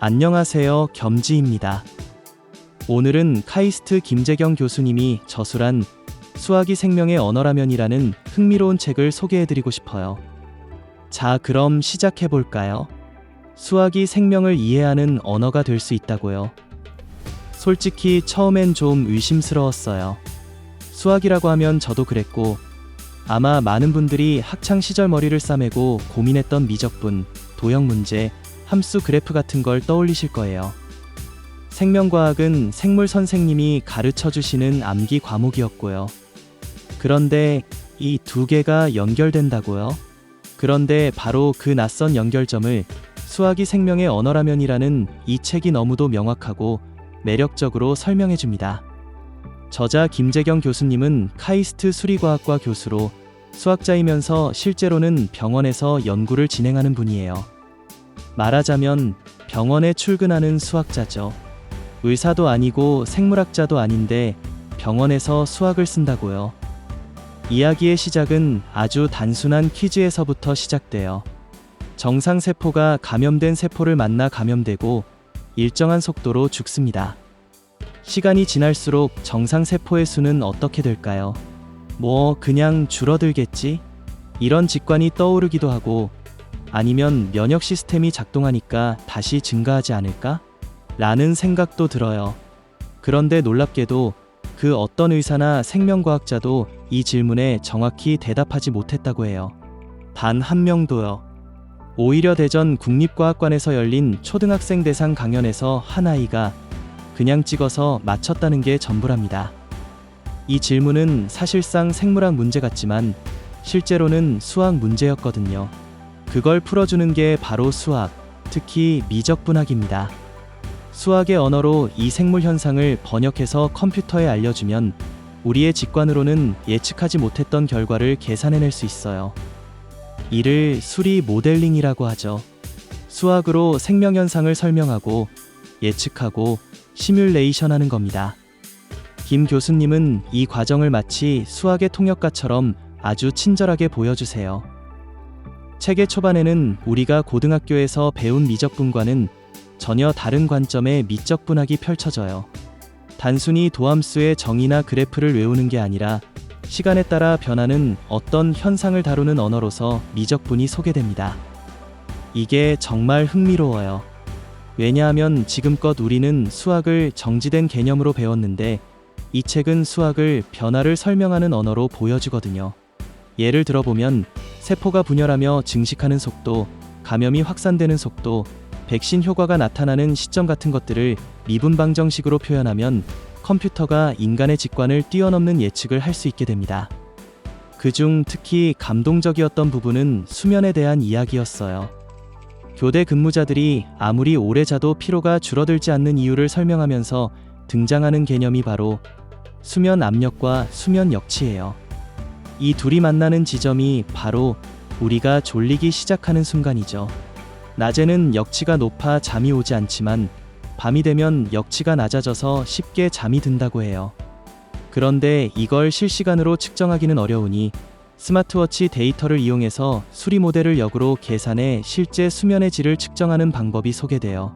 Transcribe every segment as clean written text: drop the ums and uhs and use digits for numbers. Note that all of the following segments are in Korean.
안녕하세요, 겸지입니다. 오늘은 카이스트 김재경 교수님이 저술한 수학이 생명의 언어라면이라는 흥미로운 책을 소개해드리고 싶어요. 자, 그럼 시작해볼까요? 수학이 생명을 이해하는 언어가 될 수 있다고요? 솔직히 처음엔 좀 의심스러웠어요. 수학이라고 하면 저도 그랬고, 아마 많은 분들이 학창시절 머리를 싸매고 고민했던 미적분, 도형 문제, 함수 그래프 같은 걸 떠올리실 거예요. 생명과학은 생물 선생님이 가르쳐 주시는 암기 과목이었고요. 그런데 이 두 개가 연결된다고요? 그런데 바로 그 낯선 연결점을 수학이 생명의 언어라면이라는 이 책이 너무도 명확하고 매력적으로 설명해 줍니다. 저자 김재경 교수님은 카이스트 수리과학과 교수로 수학자이면서 실제로는 병원에서 연구를 진행하는 분이에요. 말하자면 병원에 출근하는 수학자죠. 의사도 아니고 생물학자도 아닌데 병원에서 수학을 쓴다고요. 이야기의 시작은 아주 단순한 퀴즈에서부터 시작돼요. 정상세포가 감염된 세포를 만나 감염되고 일정한 속도로 죽습니다. 시간이 지날수록 정상세포의 수는 어떻게 될까요? 그냥 줄어들겠지? 이런 직관이 떠오르기도 하고, 아니면 면역 시스템이 작동하니까 다시 증가하지 않을까? 라는 생각도 들어요. 그런데 놀랍게도 그 어떤 의사나 생명과학자도 이 질문에 정확히 대답하지 못했다고 해요. 단 한 명도요. 오히려 대전 국립과학관에서 열린 초등학생 대상 강연에서 한 아이가 그냥 찍어서 맞췄다는 게 전부랍니다. 이 질문은 사실상 생물학 문제 같지만 실제로는 수학 문제였거든요. 그걸 풀어주는 게 바로 수학, 특히 미적분학입니다. 수학의 언어로 이 생물 현상을 번역해서 컴퓨터에 알려주면 우리의 직관으로는 예측하지 못했던 결과를 계산해낼 수 있어요. 이를 수리 모델링이라고 하죠. 수학으로 생명 현상을 설명하고 예측하고 시뮬레이션하는 겁니다. 김 교수님은 이 과정을 마치 수학의 통역가처럼 아주 친절하게 보여주세요. 책의 초반에는 우리가 고등학교에서 배운 미적분과는 전혀 다른 관점의 미적분학이 펼쳐져요. 단순히 도함수의 정의나 그래프를 외우는 게 아니라 시간에 따라 변하는 어떤 현상을 다루는 언어로서 미적분이 소개됩니다. 이게 정말 흥미로워요. 왜냐하면 지금껏 우리는 수학을 정지된 개념으로 배웠는데 이 책은 수학을 변화를 설명하는 언어로 보여주거든요. 예를 들어보면 세포가 분열하며 증식하는 속도, 감염이 확산되는 속도, 백신 효과가 나타나는 시점 같은 것들을 미분방정식으로 표현하면 컴퓨터가 인간의 직관을 뛰어넘는 예측을 할 수 있게 됩니다. 그중 특히 감동적이었던 부분은 수면에 대한 이야기였어요. 교대 근무자들이 아무리 오래 자도 피로가 줄어들지 않는 이유를 설명하면서 등장하는 개념이 바로 수면 압력과 수면 역치예요. 이 둘이 만나는 지점이 바로 우리가 졸리기 시작하는 순간이죠. 낮에는 역치가 높아 잠이 오지 않지만 밤이 되면 역치가 낮아져서 쉽게 잠이 든다고 해요. 그런데 이걸 실시간으로 측정하기는 어려우니 스마트워치 데이터를 이용해서 수리 모델을 역으로 계산해 실제 수면의 질을 측정하는 방법이 소개돼요.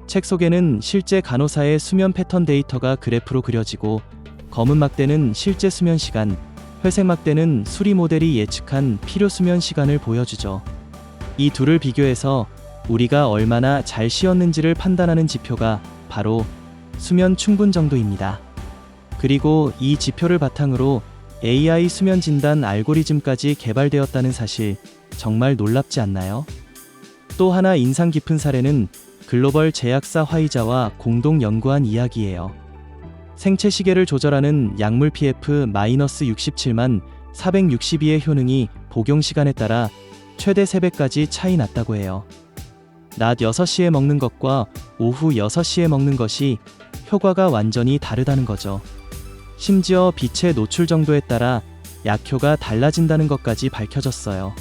책 속에는 실제 간호사의 수면 패턴 데이터가 그래프로 그려지고, 검은 막대는 실제 수면 시간, 회색 막대는 수리 모델이 예측한 필요 수면 시간을 보여주죠. 이 둘을 비교해서 우리가 얼마나 잘 쉬었는지를 판단하는 지표가 바로 수면 충분 정도입니다. 그리고 이 지표를 바탕으로 AI 수면 진단 알고리즘까지 개발되었다는 사실, 정말 놀랍지 않나요? 또 하나 인상 깊은 사례는 글로벌 제약사 화이자와 공동 연구한 이야기예요. 생체 시계를 조절하는 약물 PF-67만 462의 효능이 복용 시간에 따라 최대 3배까지 차이 났다고 해요. 낮 6시에 먹는 것과 오후 6시에 먹는 것이 효과가 완전히 다르다는 거죠. 심지어 빛의 노출 정도에 따라 약효가 달라진다는 것까지 밝혀졌어요.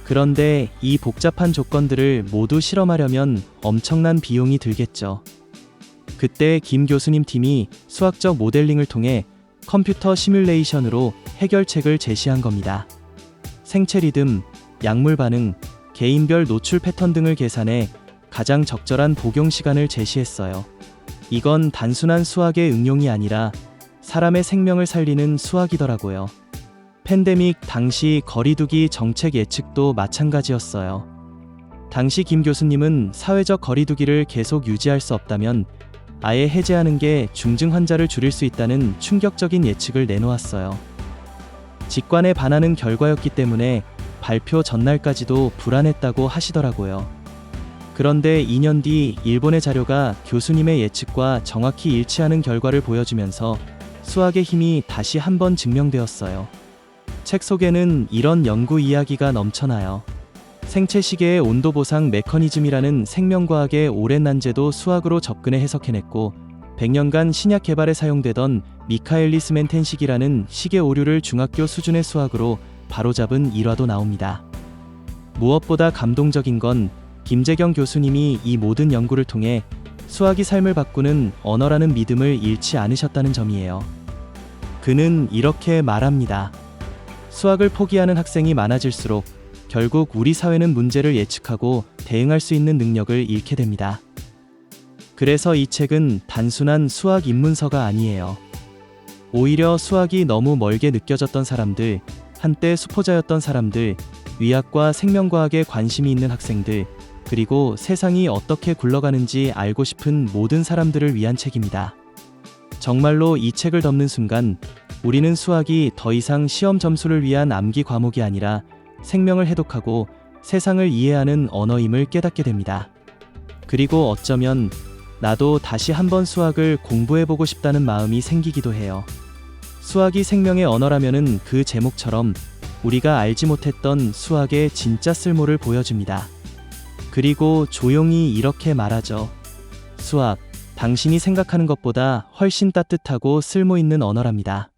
그런데 이 복잡한 조건들을 모두 실험하려면 엄청난 비용이 들겠죠. 그때 김 교수님 팀이 수학적 모델링을 통해 컴퓨터 시뮬레이션으로 해결책을 제시한 겁니다. 생체 리듬, 약물 반응, 개인별 노출 패턴 등을 계산해 가장 적절한 복용 시간을 제시했어요. 이건 단순한 수학의 응용이 아니라 사람의 생명을 살리는 수학이더라고요. 팬데믹 당시 거리두기 정책 예측도 마찬가지였어요. 당시 김 교수님은 사회적 거리두기를 계속 유지할 수 없다면 아예 해제하는 게 중증 환자를 줄일 수 있다는 충격적인 예측을 내놓았어요. 직관에 반하는 결과였기 때문에 발표 전날까지도 불안했다고 하시더라고요. 그런데 2년 뒤 일본의 자료가 교수님의 예측과 정확히 일치하는 결과를 보여주면서 수학의 힘이 다시 한번 증명되었어요. 책 속에는 이런 연구 이야기가 넘쳐나요. 생체 시계의 온도 보상 메커니즘이라는 생명과학의 오랜 난제도 수학으로 접근해 해석해냈고, 100년간 신약 개발에 사용되던 미카엘리스 멘텐식이라는 시계 오류를 중학교 수준의 수학으로 바로잡은 일화도 나옵니다. 무엇보다 감동적인 건 김재경 교수님이 이 모든 연구를 통해 수학이 삶을 바꾸는 언어라는 믿음을 잃지 않으셨다는 점이에요. 그는 이렇게 말합니다. 수학을 포기하는 학생이 많아질수록 결국 우리 사회는 문제를 예측하고 대응할 수 있는 능력을 잃게 됩니다. 그래서 이 책은 단순한 수학 입문서가 아니에요. 오히려 수학이 너무 멀게 느껴졌던 사람들, 한때 수포자였던 사람들, 위학과 생명과학에 관심이 있는 학생들, 그리고 세상이 어떻게 굴러가는지 알고 싶은 모든 사람들을 위한 책입니다. 정말로 이 책을 덮는 순간 우리는 수학이 더 이상 시험 점수를 위한 암기 과목이 아니라 생명을 해독하고 세상을 이해하는 언어임을 깨닫게 됩니다. 그리고 어쩌면 나도 다시 한번 수학을 공부해보고 싶다는 마음이 생기기도 해요. 수학이 생명의 언어라면은 그 제목처럼 우리가 알지 못했던 수학의 진짜 쓸모를 보여줍니다. 그리고 조용히 이렇게 말하죠. 수학, 당신이 생각하는 것보다 훨씬 따뜻하고 쓸모 있는 언어랍니다.